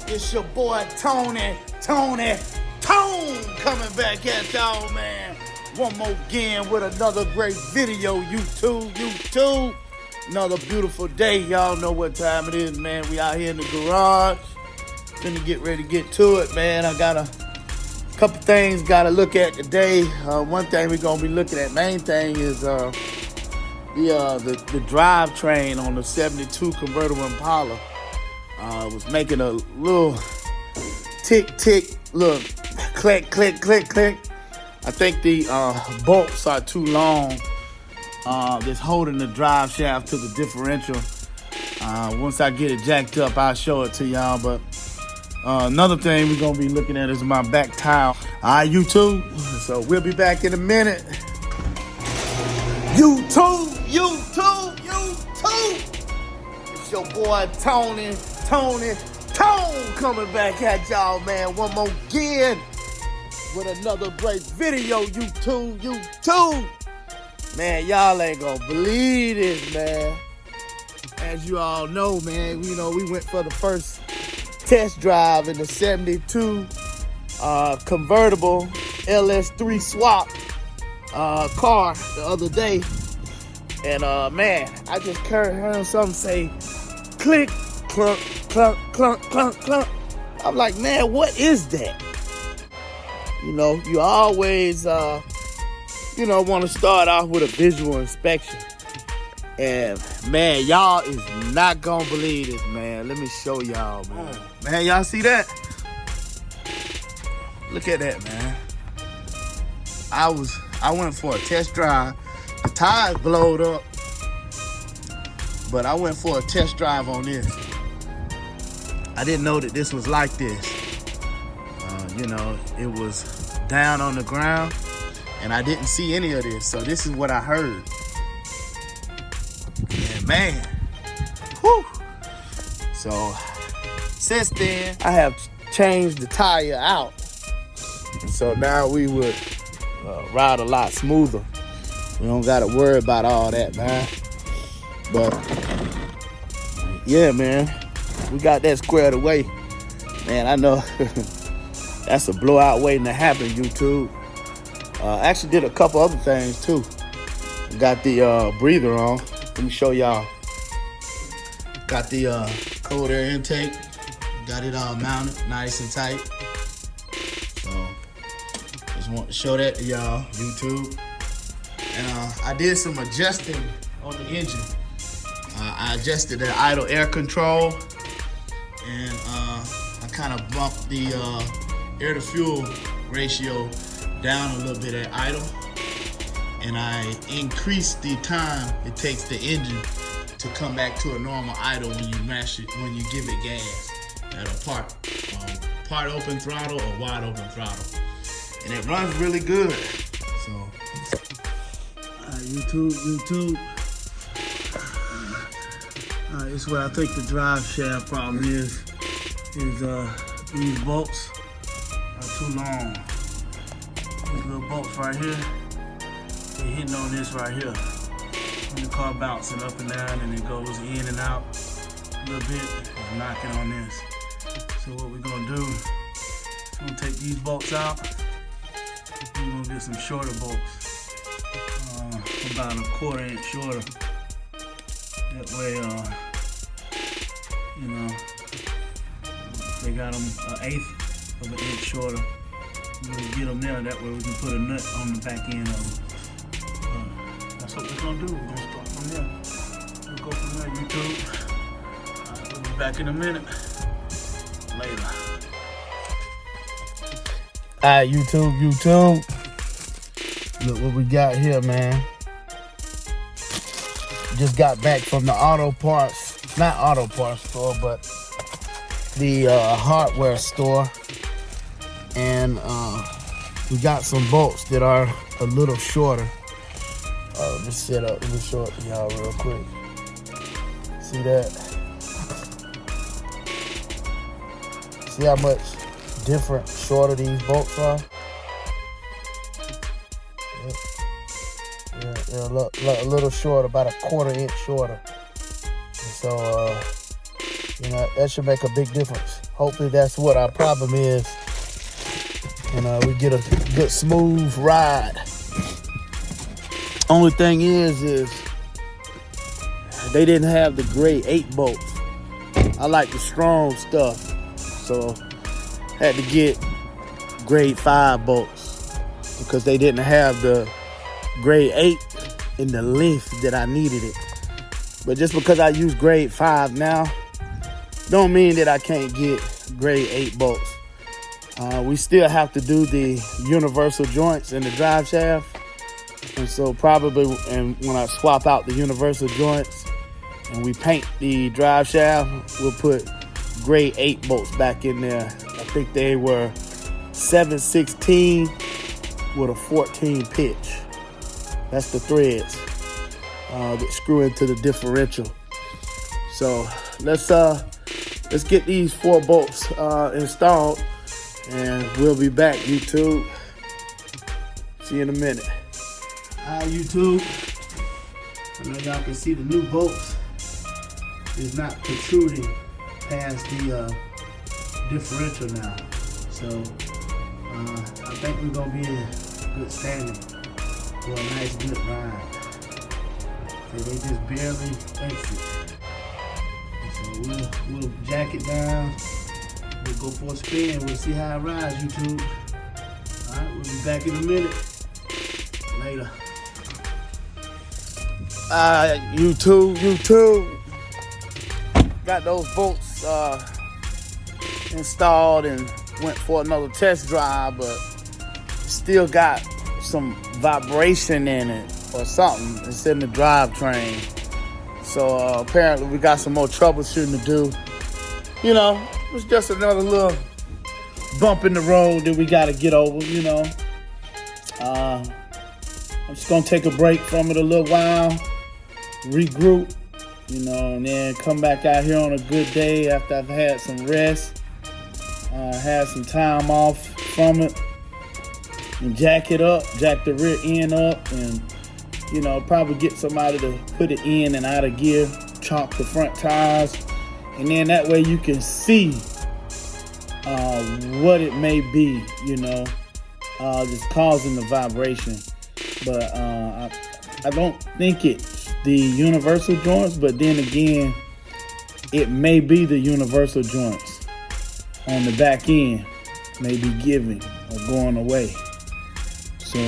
It's your boy Tone, coming back at y'all, man. One more again with another great video, YouTube. Another beautiful day. Y'all know what time it is, man. We out here in the garage. Finna get ready to get to it, man. I got a couple things gotta look at today. One thing we're gonna be looking at, main thing is the drivetrain on the 72 convertible Impala. Was making a little tick, look, click. I think the bolts are too long. That's holding the drive shaft to the differential. Once I get it jacked up, I'll show it to y'all. But another thing we're gonna be looking at is my back tire. All right, YouTube. So we'll be back in a minute. YouTube. It's your boy Tone coming back at y'all, man. One more again with another great video, YouTube. Man, y'all ain't gonna believe this, man. As you all know, man, we went for the first test drive in the 72 Convertible LS Swap car the other day. And man, I just heard something say, click, clunk. I'm like, man, what is that? You always, want to start off with a visual inspection. And man, y'all is not gonna believe this, man. Let me show y'all, man. Man, y'all see that? Look at that, man. I went for a test drive. The tires blowed up, but I went for a test drive on this. I didn't know that this was like this. It was down on the ground, and I didn't see any of this. So this is what I heard. And man, whew. So since then, I have changed the tire out. And so now we would ride a lot smoother. We don't got to worry about all that, man. But yeah, man, we got that squared away. Man, I know that's a blowout waiting to happen, YouTube. I actually did a couple other things too. Got the breather on. Let me show y'all. Got the cold air intake. Got it all mounted, nice and tight. So just want to show that to y'all, YouTube. And I did some adjusting on the engine. I adjusted the idle air control, and I kind of bumped the air to fuel ratio down a little bit at idle, and I increased the time it takes the engine to come back to a normal idle when you mash it, when you give it gas at a part open throttle or wide open throttle, and it runs really good. So YouTube. This is what I think the drive shaft problem is these bolts are too long. These little bolts right here, they're hitting on this right here. When the car bouncing up and down and it goes in and out a little bit, it's knocking on this. So what we're gonna do is we're gonna take these bolts out. We're gonna get some shorter bolts. About a 1/4 inch shorter. That way, they got them 1/8 of an inch shorter. We'll get them there. That way we can put a nut on the back end of them. That's what we're gonna do. We're gonna start from there. We'll go from there, YouTube. We'll be back in a minute. Later. Alright, YouTube. Look what we got here, man. Just got back from the not auto parts store, but the hardware store, and we got some bolts that are a little shorter. Let me set up, let me show it to y'all real quick. See that? See how much different, shorter these bolts are? They're a little short, about a 1/4 inch shorter. And so, that should make a big difference. Hopefully that's what our problem is. And we get a good smooth ride. Only thing is they didn't have the grade 8 bolts. I like the strong stuff, so had to get grade 5 bolts because they didn't have the grade 8 in the length that I needed it. But just because I use grade 5 now, don't mean that I can't get grade 8 bolts. We still have to do the universal joints in the drive shaft. And so probably when I swap out the universal joints and we paint the drive shaft, we'll put grade 8 bolts back in there. I think they were 7/16 with a 14 pitch. That's the threads that screw into the differential. So let's get these 4 bolts installed, and we'll be back, YouTube. See you in a minute. Hi, YouTube. I know y'all can see the new bolts is not protruding past the differential now. So I think we're gonna be in good standing for a nice good ride. So they just barely exit. So we'll jack it down. We'll go for a spin. We'll see how it rides, YouTube. All right, we'll be back in a minute. Later. YouTube. Got those bolts installed and went for another test drive, but still got some vibration in it or something. It's in the drivetrain. So apparently we got some more troubleshooting to do. You know, it's just another little bump in the road that we got to get over, you know. I'm just going to take a break from it a little while, regroup, you know, and then come back out here on a good day after I've had some rest, had some time off from it, and jack it up, jack the rear end up, and, you know, probably get somebody to put it in and out of gear, chomp the front tires, and then that way you can see what it may be, you know, just causing the vibration. But I don't think it's the universal joints, but then again, it may be the universal joints on the back end may be giving or going away. So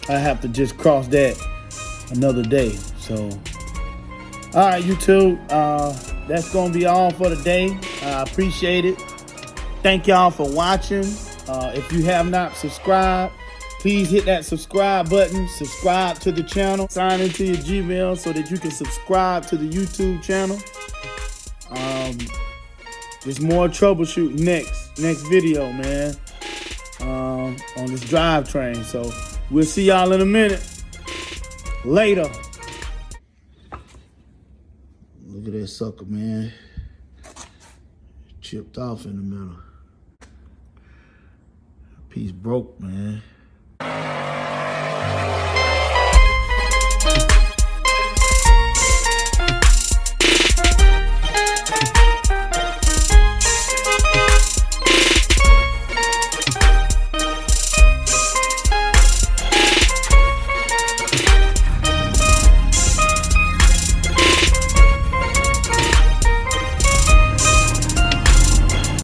I have to just cross that another day. So, all right, YouTube, that's going to be all for today. I appreciate it. Thank y'all for watching. If you have not subscribed, please hit that subscribe button, subscribe to the channel, sign into your Gmail so that you can subscribe to the YouTube channel. There's more troubleshooting next video, man, on this drivetrain. So we'll see y'all in a minute. Later. Look at that sucker, man. Chipped off in the middle. Piece broke, man.